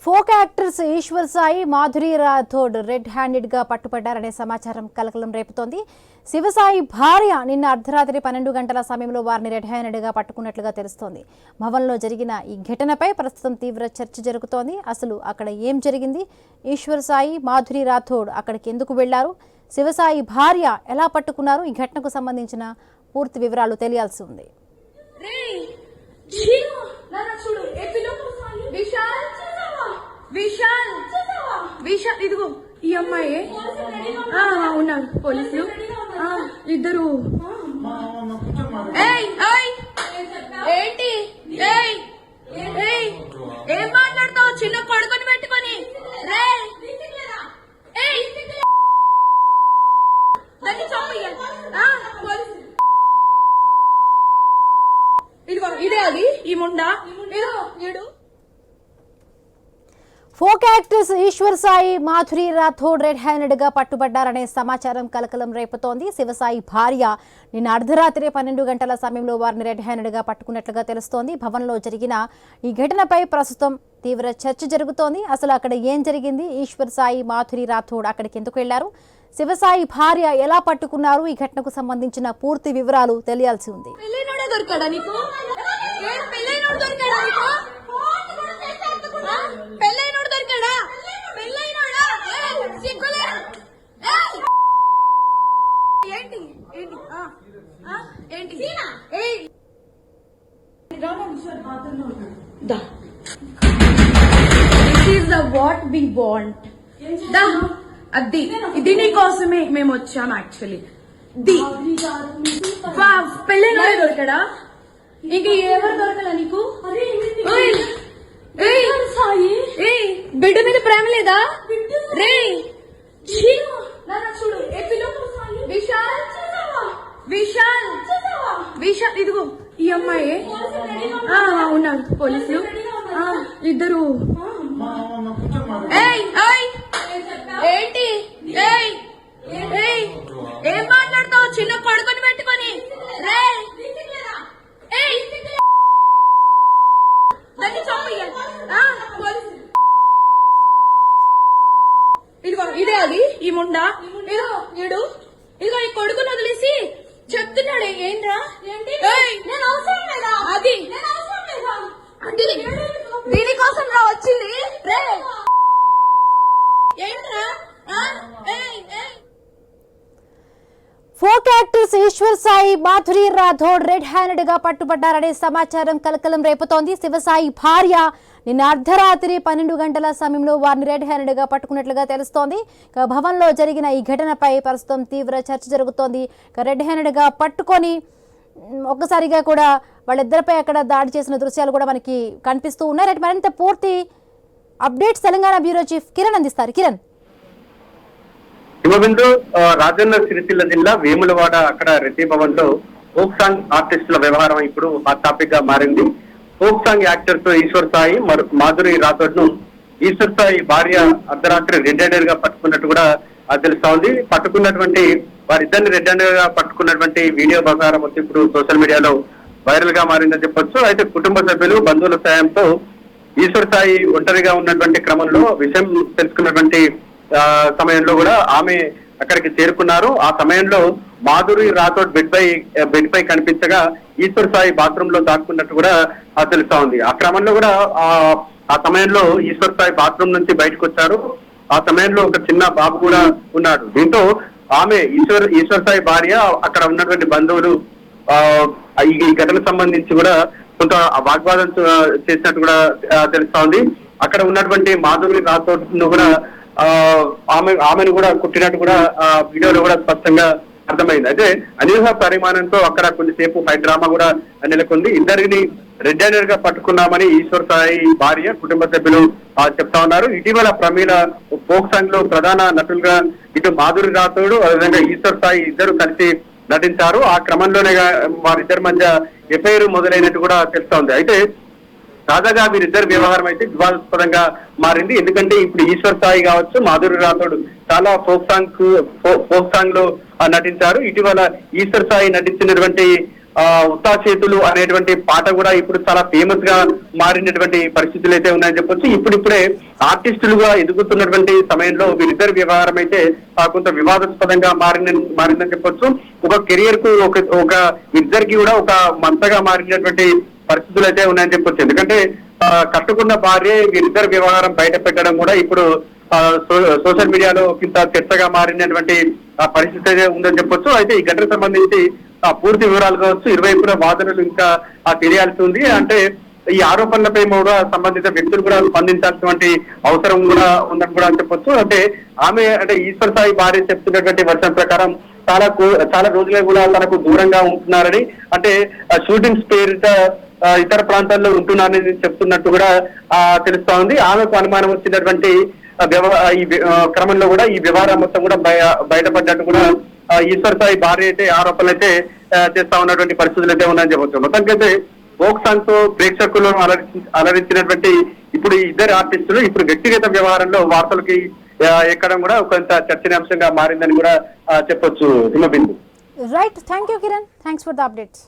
Folk actors Ishwar Sai, Madhuri Rathod red handed గా పట్టుబడ్డారనే సమాచారం కలకలం రేపుతోంది. శివసాయి భార్య నిన్న అర్ధరాత్రి 12 గంటల సమయంలో వారిని రెడ్ హ్యాండెడ్ గా పట్టుకున్నట్లుగా తెలుస్తోంది. భవన్లో జరిగిన ఈ ఘటనపై ప్రస్తుతం తీవ్ర చర్చ జరుగుతోంది. అసలు అక్కడ ఏం జరిగింది? ఈశ్వర్ సాయి, మాధురి రాథోడ్ అక్కడికి ఎందుకు వెళ్లారు? శివసాయి భార్య ఎలా పట్టుకున్నారు? ఈ ఘటనకు సంబంధించిన పూర్తి వివరాలు తెలియాల్సి ఉంది. విశాల్ ఇదిగో ఈ అమ్మాయి ఉన్నారు పోలీసులు ఇద్దరు. ఏంటి ఏం మాట్లాడతావు? చిన్న కొడుకుని పెట్టుకొని ఇదిగో ఇదే అది ఈ ముండా ఇడు. Folk actors Ishwar Sai, Madhuri Rathod red handed గా పట్టుబడ్డారనే సమాచారం కలకలం రేపుతోంది. శివసాయి భార్య నిన్న అర్ధరాత్రి 12 గంటల సమయంలో వారిని రెడ్ హ్యాండెడ్ గా పట్టుకున్నట్లుగా తెలుస్తోంది. భవన్లో జరిగిన ఈ ఘటనపై ప్రస్తుతం తీవ్ర చర్చ జరుగుతోంది. అసలు అక్కడ ఏం జరిగింది? ఈశ్వర్ సాయి, మాధురి రాథోడ్ అక్కడికి ఎందుకు వెళ్లారు? శివసాయి భార్య ఎలా పట్టుకున్నారు? ఈ ఘటనకు సంబంధించిన పూర్తి వివరాలు తెలియాల్సి ఉంది. వాట్ వి వాంట్ అది దీనికోసమే మేము వచ్చాం. యాక్చువల్లీ పెళ్ళైన దొరకడా? ఇంక ఎవరు దొరకలా నీకు? బిడ్డ మీద ప్రేమ లేదా? రే చూడు విశాల్ విశాల్ ఇదిగో ఈ అమ్మాయి ఉన్నారు పోలీసులు ఇద్దరు. ఏంటి ఏం మాట్లాడతావు? చిన్న కొడుకుని పెట్టుకొని ఇదిగో ఇదే అది ఈ ముండా ఇడు. ఇదిగో ఈ కొడుకుని వదిలేసి చెప్తున్నాడు. ఏంట్రా అది దీనికోసం రా వచ్చింది. ఏంట్రా folk actors Ishwar Sai, Madhuri Rathod red handed గా పట్టుబడ్డారనే సమాచారం కలకలం రేపుతోంది. శివసాయి భార్య నిన్న అర్ధరాత్రి 12 గంటల సమయంలో వారిని రెడ్ హ్యాండెడ్ గా పట్టుకున్నట్లుగా తెలుస్తోంది. భవన్లో జరిగిన ఈ ఘటనపై ప్రస్తుతం తీవ్ర చర్చ జరుగుతోంది. రెడ్ హ్యాండెడ్ గా పట్టుకొని ఒక్కసారిగా కూడా వాళ్ళిద్దరిపై అక్కడ దాడి చేసిన దృశ్యాలు కూడా మనకి కనిపిస్తూ ఉన్నాయి. మరింత పూర్తి updates Telangana bureau chief Kiran అందిస్తారు. కిరణ్. హిమబిందు, రాజన్న సిరిసిల్ల జిల్లా వేములవాడ అక్కడ రెడ్డి భవన్ లో ఫోక్ సాంగ్ ఆర్టిస్టుల వ్యవహారం ఇప్పుడు హాట్ టాపిక్ గా మారింది. Folk song actors Ishwar Sai, Madhuri Rathod ను ఈశ్వర్ సాయి భార్య అర్ధరాత్రి రెడ్ హ్యాండెడ్ గా పట్టుకున్నట్టు కూడా తెలుస్తా ఉంది. పట్టుకున్నటువంటి వారిద్దరిని రెడ్ హ్యాండెడ్ గా పట్టుకున్నటువంటి వీడియో ప్రసారం వచ్చి ఇప్పుడు సోషల్ మీడియాలో వైరల్ గా మారిందని చెప్పొచ్చు. అయితే కుటుంబ సభ్యులు, బంధువుల సాయంతో ఈశ్వర్ సాయి ఒంటరిగా ఉన్నటువంటి క్రమంలో విషయం తెలుసుకున్నటువంటి సమయంలో కూడా ఆమె అక్కడికి చేరుకున్నారు. ఆ సమయంలో మాధురి రాథోడ్ బెడ్ పై కనిపించగా ఈశ్వర్ సాయి బాత్రూమ్ లో దాక్కున్నట్టు కూడా తెలుస్తా ఉంది. ఆ క్రమంలో కూడా ఆ సమయంలో ఈశ్వర్ సాయి బాత్రూమ్ నుంచి బయటకు వచ్చారు. ఆ సమయంలో ఒక చిన్న బాబు కూడా ఉన్నాడు. దీంతో ఆమె ఈశ్వర్ సాయి భార్య అక్కడ ఉన్నటువంటి బంధువులు ఈ ఘటనకు సంబంధించి కూడా కొంత వాగ్వాదం చేసినట్టు కూడా తెలుస్తా ఉంది. అక్కడ ఉన్నటువంటి మాధురి రాథోడ్ ను కూడా ఆమెను కూడా కుట్టినట్టు కూడా వీడియోలో కూడా స్పష్టంగా అర్థమైంది. అయితే అనూహ్య పరిమాణంతో అక్కడ కొద్దిసేపు ఫైట్ డ్రామా కూడా నెలకొంది. ఇద్దరిని రెడ్ హ్యాండెడ్ గా పట్టుకున్నామని ఈశ్వర్ సాయి భార్య, కుటుంబ సభ్యులు చెప్తా ఉన్నారు. ఇటీవల ప్రమీల ఫోక్ సాంగ్ లో ప్రధాన నటులుగా ఇటు మాధురి రాథోడ్, అదేవిధంగా ఈశ్వర్ సాయి ఇద్దరు కలిసి నటించారు. ఆ క్రమంలోనే వారిద్దరి మధ్య ఎఫ్ఐఆర్ మొదలైనట్టు కూడా తెలుస్తా ఉంది. అయితే తాజాగా వీరిద్దరు వ్యవహారం అయితే వివాదాస్పదంగా మారింది. ఎందుకంటే ఇప్పుడు ఈశ్వర్ సాయి కావచ్చు, మాధురి రాథోడ్ చాలా ఫోక్ సాంగ్ లో నటించారు. ఇటీవల ఈశ్వర్ సాయి నటించినటువంటి ఉత్తా చేతులు అనేటువంటి పాట కూడా ఇప్పుడు చాలా ఫేమస్ గా మారినటువంటి పరిస్థితులు అయితే ఉన్నాయని చెప్పొచ్చు. ఇప్పుడిప్పుడే ఆర్టిస్టులుగా ఎదుగుతున్నటువంటి సమయంలో వీరిద్దరి వ్యవహారం అయితే కొంత వివాదాస్పదంగా మారిందని చెప్పొచ్చు. ఒక కెరియర్ కు ఒక ఇద్దరికి కూడా ఒక మంతగా మారినటువంటి పరిస్థితులు అయితే ఉన్నాయని చెప్పొచ్చు. ఎందుకంటే కట్టుకున్న భార్య వీరిద్దరి వ్యవహారం బయట పెట్టడం కూడా ఇప్పుడు సోషల్ మీడియాలో ఇంత చర్చగా మారినటువంటి పరిస్థితి అయితే ఉందని చెప్పొచ్చు. అయితే ఈ ఘటనకు సంబంధించి పూర్తి వివరాలు కావచ్చు, ఇరువైపుల వాదనలు ఇంకా తెలియాల్సి ఉంది. అంటే ఈ ఆరోపణలపై కూడా సంబంధిత వ్యక్తులు కూడా స్పందించాల్సినటువంటి అవసరం కూడా ఉందని కూడా చెప్పొచ్చు. అంటే ఆమె అంటే ఈశ్వర్ సాయి భార్య చెప్తున్నటువంటి వర్షం ప్రకారం చాలా రోజులే కూడా తనకు దూరంగా ఉంటున్నారని, అంటే షూటింగ్స్ పేరిట ఇతర ప్రాంతాల్లో ఉంటున్నారని చెప్తున్నట్టు కూడా తెలుస్తా ఉంది. ఆమెకు అనుమానం వచ్చినటువంటి ఈ క్రమంలో కూడా ఈ వ్యవహారం మొత్తం కూడా బయటపడ్డట్టు కూడా ఈశ్వర్ సాయి భార్య అయితే ఆరోపణలు అయితే చేస్తా ఉన్నటువంటి పరిస్థితులు అయితే ఉన్నాయని చెప్పవచ్చు. మొత్తానికైతే ఫోక్ సాంగ్ తో ప్రేక్షకులను అలరించినటువంటి ఇప్పుడు ఈ ఇద్దరు ఆర్టిస్టులు ఇప్పుడు వ్యక్తిగత వ్యవహారంలో వార్తలకి ఎక్కడం కూడా కొంత చర్చనీయాంశంగా మారిందని కూడా చెప్పొచ్చు. Himabindu. Right, thank you Kiran, thanks for the updates.